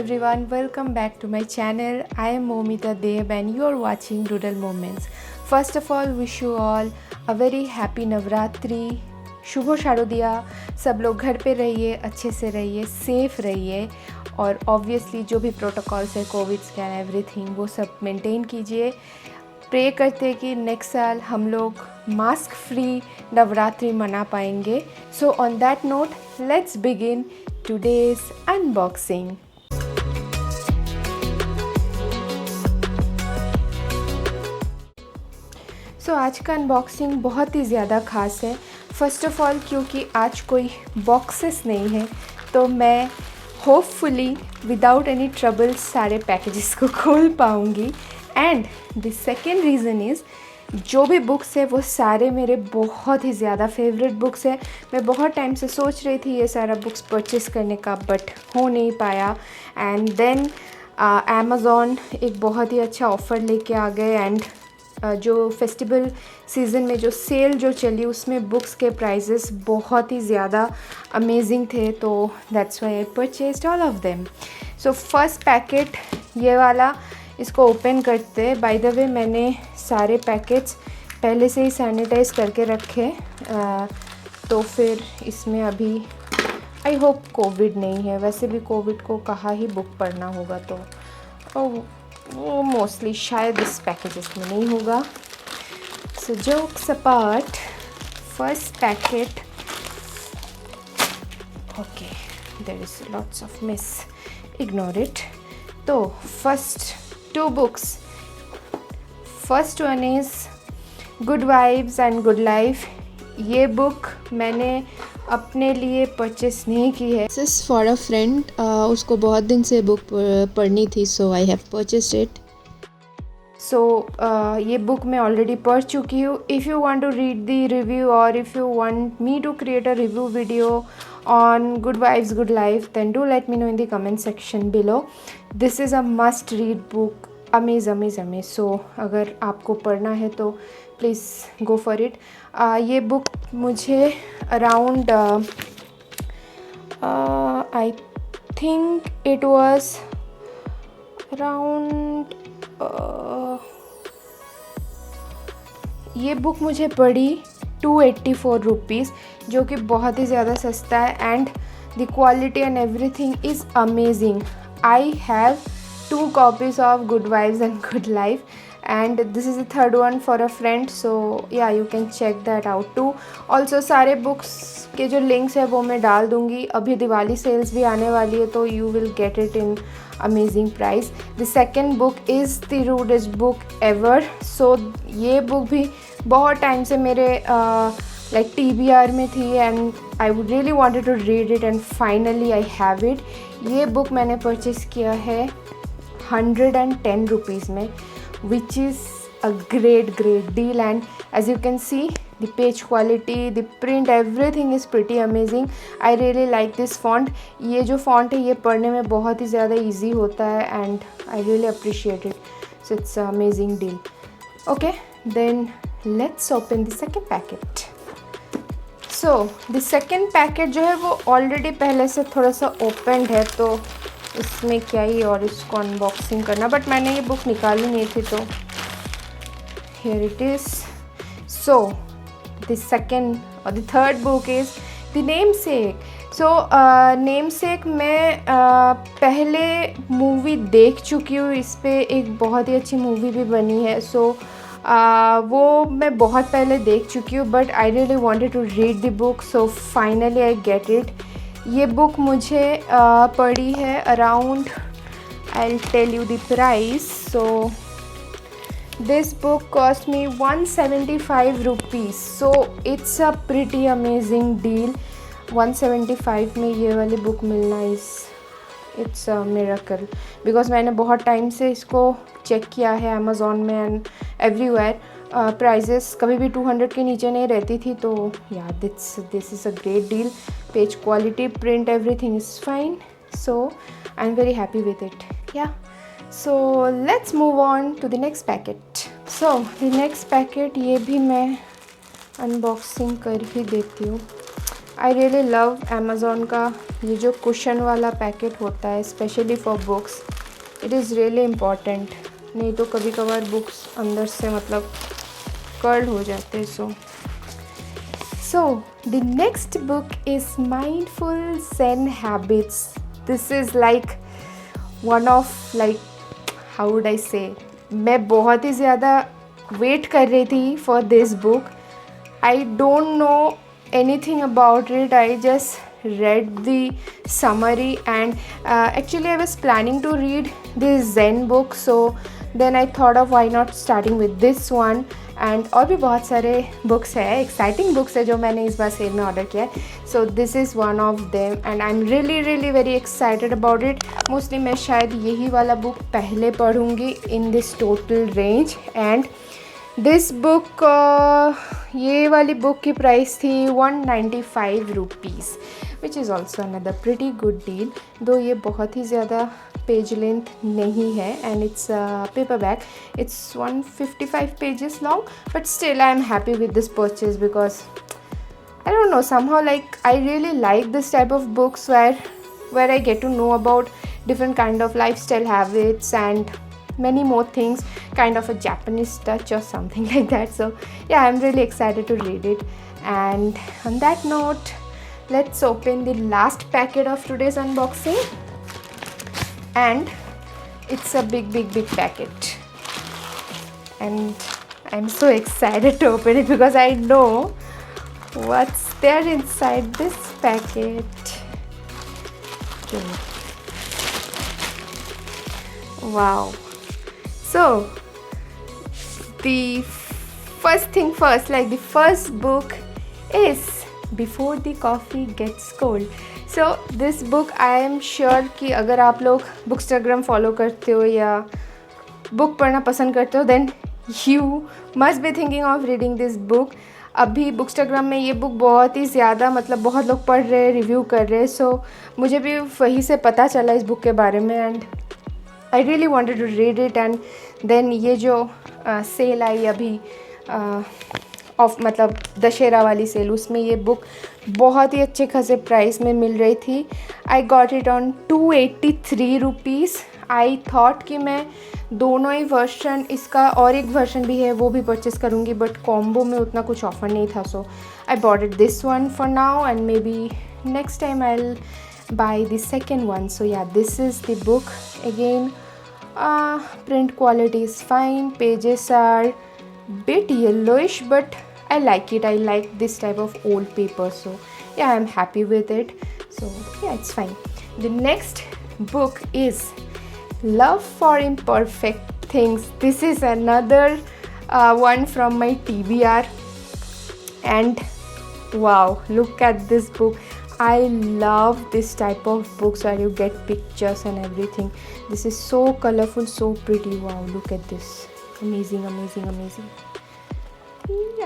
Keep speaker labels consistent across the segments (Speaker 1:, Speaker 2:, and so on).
Speaker 1: everyone, welcome back to my channel. I am Momita Deb and you are watching Doodle Moments. First of all, wish you all a very happy Navratri. शुभ शारदिया। सब लोग घर पे रहिए, अच्छे से रहिए, safe रहिए और ऑब्वियसली जो भी प्रोटोकॉल्स है, कोविड स्कैन एवरीथिंग, वो सब मेंटेन कीजिए। प्रे करते हैं कि नेक्स्ट साल हम लोग मास्क फ्री नवरात्रि मना पाएंगे। So on that note, let's begin today's unboxing. So आज का अनबॉक्सिंग बहुत ही ज़्यादा ख़ास है। फ़र्स्ट ऑफ़ ऑल क्योंकि आज कोई बॉक्सेस नहीं है, तो मैं होपफुली विदाउट एनी ट्रबल सारे पैकेजेस को खोल पाऊँगी। And the second reason is जो भी बुक्स है वो सारे मेरे बहुत ही ज़्यादा फेवरेट बुक्स है। मैं बहुत टाइम से सोच रही थी ये सारा बुक्स परचेस करने का, बट हो नहीं पाया। एंड देन अमेज़ॉन एक बहुत ही अच्छा ऑफ़र लेके आ गए एंड जो फेस्टिवल सीज़न में जो सेल जो चली उसमें बुक्स के प्राइजेस बहुत ही ज़्यादा अमेजिंग थे, तो that's why I purchased all of them. So first packet ये वाला, इसको ओपन करते। बाय द वे मैंने सारे पैकेट्स पहले से ही सैनिटाइज़ करके रखे, तो फिर इसमें अभी आई होप कोविड नहीं है। वैसे भी कोविड को कहाँ ही बुक पढ़ना होगा, तो वो मोस्टली शायद इस पैकेजेस में नहीं होगा। So jokes apart, first packet, okay there is lots of mess, ignore it. तो first two books, first one is good vibes and good life. ये बुक मैंने अपने लिए परचेस नहीं की है, this is for a friend. उसको बहुत दिन से बुक पढ़नी थी, so I have purchased it. So ये बुक मैं ऑलरेडी पढ़ चुकी हूँ। If you want to read the review और if you want me to create a review video on good vibes good life, then do let me know in the comment section below. This is a must read book, amaze. So अगर आपको पढ़ना है तो please go for it. ये book मुझे around I think it was around ये book मुझे पड़ी 284 रुपीज़, जो कि बहुत ही ज़्यादा सस्ता है and the quality and everything is amazing. I have 2 copies of Good Vibes and Good Life and this is the third one for a friend, so yeah, you can check that out too. Also सारे books के जो links है वो मैं डाल दूँगी। अभी Diwali sales भी आने वाली है, तो you will get it in amazing price. The second book is the rudest book ever. So ये बुक भी बहुत टाइम से मेरे like TBR में थी and I would really wanted to read it and finally I have it. ये book मैंने purchase किया है 110 रुपीज़ में, which is a great deal. And as you can see, the page quality, the print, everything is pretty amazing. I really like this font. ये जो font है ये पढ़ने में बहुत ही ज़्यादा easy होता है and I really appreciate it. So it's an amazing deal. Okay, then let's open the second packet. So the second packet जो है वो already पहले से थोड़ा सा opened है, तो इसमें क्या ही और इसको अनबॉक्सिंग करना, बट मैंने ये बुक निकाली नहीं थी, तो here it is. So the second और the third book is the namesake. So namesake मैं पहले मूवी देख चुकी हूँ, इस पे एक बहुत ही अच्छी मूवी भी बनी है। सो वो मैं बहुत पहले देख चुकी हूँ, but I really wanted to read the book, so finally I get it. ये बुक मुझे पड़ी है around, I will tell you the price. So this book cost me 175 rupees, so it's a pretty amazing deal. 175 में ये वाली book मिलना it's a miracle, because मैंने बहुत टाइम से इसको चेक किया है अमेज़ॉन में एंड एवरीवेयर। प्राइजेस कभी भी 200 के नीचे नहीं रहती थी, तो yeah this is a great deal. Page quality, print, everything is fine, so I am very happy with it. Yeah so let's move on to the next packet. So the next packet ये भी मैं unboxing कर ही देती हूँ। I really love Amazon का ये जो cushion वाला पैकेट होता है, specially for books. It is really important. नहीं तो कभी कभार बुक्स अंदर से मतलब कर्ल हो जाते. So the next book is Mindful Zen Habits. This is like one of how would I say, मैं बहुत ही ज़्यादा वेट कर रही थी for this book. I don't know anything about it. I just read the summary and actually I was planning to read this Zen book. So then I thought of why not starting with this one. And और भी बहुत सारे books है, exciting books है जो मैंने इस बार cell में ऑर्डर किया है. So this is one of them and I am really very excited about it. Mostly मैं शायद यही वाला बुक पहले पढ़ूँगी in this total range. And this book ये वाली बुक की प्राइस थी 195 rupees, which is also another pretty good deal. Though ये बहुत ही ज़्यादा पेज लेंथ नहीं है and it's paperback. It's 155 pages long, but still I am happy with this purchase because I don't know, somehow I really like this type of books where I get to know about different kind of lifestyle habits and many more things, kind of a Japanese touch or something like that. So yeah, I'm really excited to read it. And on that note, let's open the last packet of today's unboxing. And it's a big packet and I'm so excited to open it because I know what's there inside this packet. Okay. Wow. So the first thing first, the first book is Before the Coffee Gets Cold. So this book I am sure कि अगर आप लोग बुकस्टाग्राम follow करते हो या book पढ़ना पसंद करते हो then you must be thinking of reading this book. अभी बुकस्टाग्राम में ये बुक बहुत ही ज़्यादा मतलब बहुत लोग पढ़ रहे हैं, रिव्यू कर रहे हैं. सो मुझे भी वहीं से पता चला इस बुक के बारे में and I really wanted to read it. And then ये जो सेल आई अभी ऑफ मतलब दशहरा वाली सेल, उसमें ये बुक बहुत ही अच्छे खासे प्राइस में मिल रही थी. I got it on 283 rupees. I thought कि मैं दोनों ही वर्शन, इसका और एक वर्शन भी है वो भी परचेस करूँगी, बट कॉम्बो में उतना कुछ ऑफ़र नहीं था. So I bought it this one for now and maybe next time I will buy the second one. So yeah this is the book. Again print quality is fine. Pages are bit yellowish, but I like it. I like this type of old paper, so yeah, I'm happy with it. So yeah, it's fine. The next book is Love for Imperfect Things. This is another one from my TBR, and wow, look at this book. I love this type of books where you get pictures and everything. This is so colorful, so pretty. Wow, look at this. Amazing.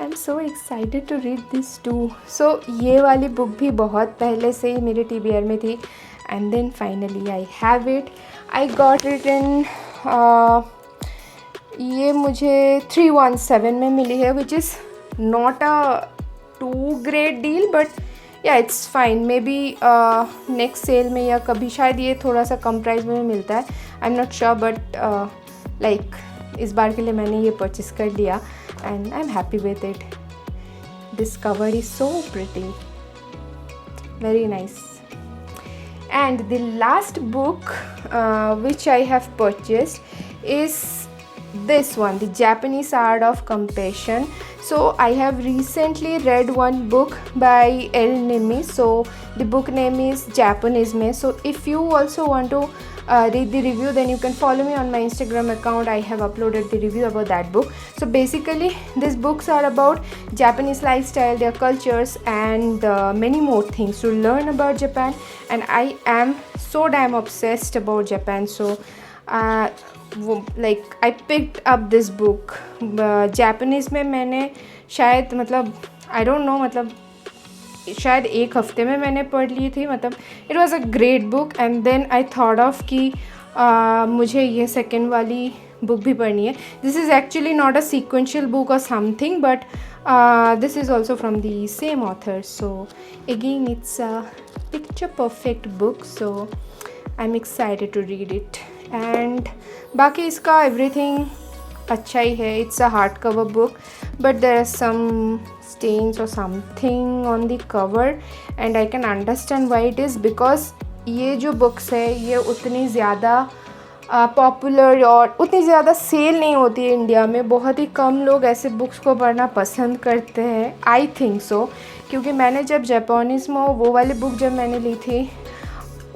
Speaker 1: I'm so excited to read this too. So ये वाली book भी बहुत पहले से ही मेरे TBR में थी and then finally I have it. I got it in ये मुझे 317 में मिली है, which is not a too great deal, but या it's fine. Maybe next sale में या कभी शायद ये थोड़ा सा कम प्राइस में मिलता है. I am not sure, but इस बार के लिए मैंने ये परचेस कर लिया and I am happy with it. This cover is so pretty, very nice. And the last book which I have purchased is this one, The Japanese Art of Compassion. So I have recently read one book by El Nimi. So the book name is Japanisme. So if you also want to read the review, then you can follow me on my Instagram account. I have uploaded the review about that book. So basically these books are about Japanese lifestyle, their cultures and many more things to learn about Japan. And I am so damn obsessed about Japan. So I picked up this book. Japanese में मैंने शायद I don't know शायद एक हफ्ते में मैंने पढ़ ली थी. It was a great book. And then I thought of कि मुझे ये सेकेंड वाली बुक भी पढ़नी है. This is actually not a sequential book और something, but this is also from the same author. So again, it's a picture perfect book, so I'm excited to read it. And बाकी इसका everything अच्छा ही है. It's a hardcover book, but there are some stains or something on the cover, and I can understand why it is, because ये जो books है ये उतनी ज़्यादा पॉपुलर और उतनी ज़्यादा सेल नहीं होती है इंडिया में. बहुत ही कम लोग ऐसे बुक्स को पढ़ना पसंद करते हैं, आई थिंक सो. क्योंकि मैंने जब जापानिज़्मो वो वाली बुक जब मैंने ली थी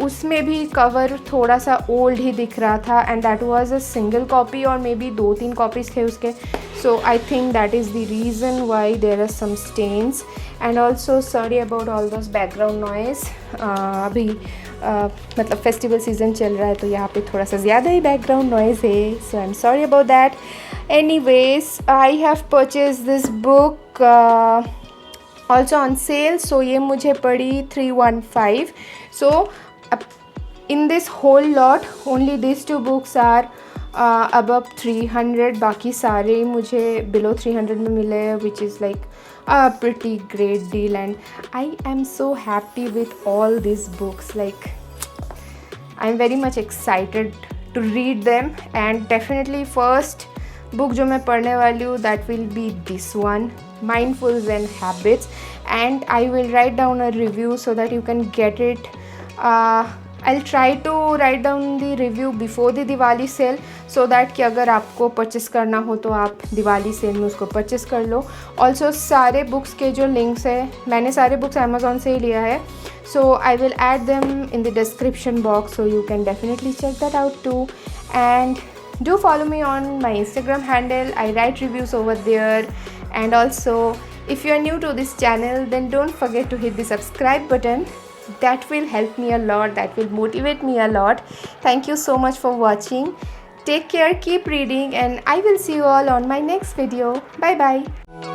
Speaker 1: उसमें भी कवर थोड़ा सा ओल्ड ही दिख रहा था, and that was a single copy और मे बी 2-3 कॉपीज़ थे उसके. So I think that is the reason why there are some stains. And also sorry about all those background noise. अभी मतलब फेस्टिवल सीज़न चल रहा है तो यहाँ पे थोड़ा सा ज़्यादा ही बैकग्राउंड नॉइज़ है, so I am sorry about that. Anyways, I have purchase this book also on sale. So ये मुझे पड़ी 315. सो in this whole lot only these 2 books are above 300. बाकी सारे मुझे below 300 में मिले, which is like a pretty great deal, and I am so happy with all these books. Like I'm very much excited to read them, and definitely first book जो मैं पढ़ने वाली हूँ that will be this one, Mindful Zen Habits, and I will write down a review so that you can get it. I'll try to write down the review before the Diwali sale, so that कि अगर आपको purchase करना हो तो आप Diwali cell में उसको purchase कर लो. ऑल्सो सारे बुक्स के जो लिंक्स है, मैंने सारे बुक्स अमेज़ॉन से ही लिया है, so I will add them in the description box, so you can definitely check that out too. And do follow me on my Instagram handle. I write reviews over there. And also, if you are new to this channel, then don't forget to hit the subscribe button. That will help me a lot, that will motivate me a lot. Thank you so much for watching. Take care, keep reading, and I will see you all on my next video. Bye bye.